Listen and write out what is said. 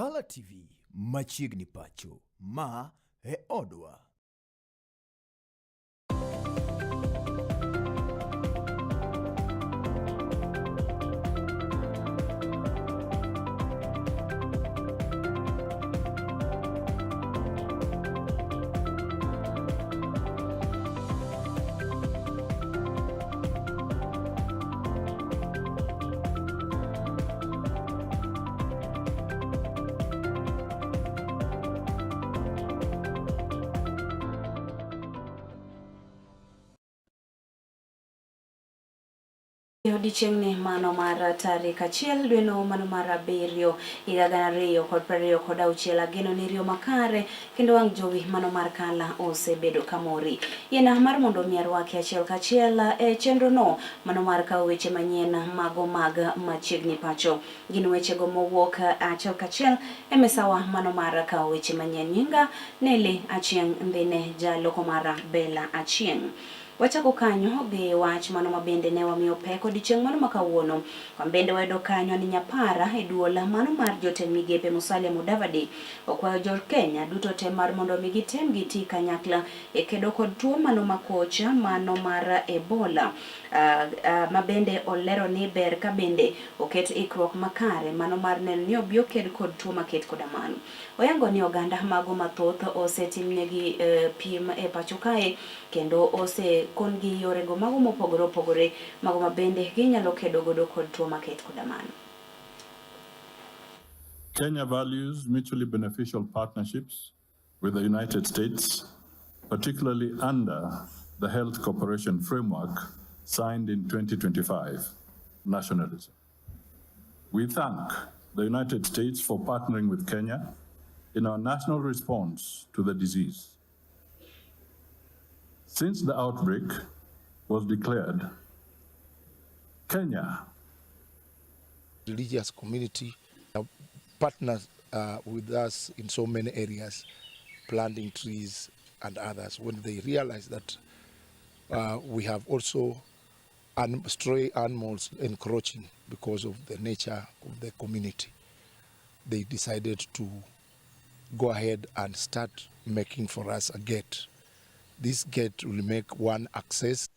kalatvlive Machiegni Pacho ma e odwa. Odiochieng'ni mano mar tarik 1 dwe no mano mar 7 higa 2026 ageno ni riyo makare kendo wang' jowi mano mar kala osebedo kamori. Yiena mar mondo mi arwaki achiel kachiel e chenro no mano mar kawo weche manyien mago mag Machiegni Pacho. Gin weche go mowuok achiel kachiel e mesawa mano mar kawo weche manyien. Nyinga Nele Achieng' ndhine jaloko mar Bella Achieng'. Wachako kanyo gi wach mano mabende ne wamiyo pek odiochieng' mano makawuono. Wambende wayudo kanyo ni nyapara e duola mano mar jotend migepe Musalia Mudavadi okwayo jo Kenya duto te mar mondo mi gitem giti kanyakla e kedo kod tuo mano makocha mano mar Ebola. Mabende olero ni ber ka bende oket ikruok makare mano mar neno ni obi oked kod tuo maket koda mano. Oyango ni oganda mago mathoth osetimnegi pim e pacho kae kendo kon gi yore go mago mopogore opogore mago mabende ginyalo kedo godo kod tuo maket koda mano. Kenya values mutually beneficial partnerships with the United States, particularly under the Health Cooperation Framework signed in 2025, nationalism. We thank the United States for partnering with Kenya in our national response to the disease. Since the outbreak was declared, Kenya religious community partners with us in so many areas, planting trees and others. When they realize that we have also stray animals encroaching because of the nature of the community, they decided to go ahead and start making for us a gate. This gate will make one access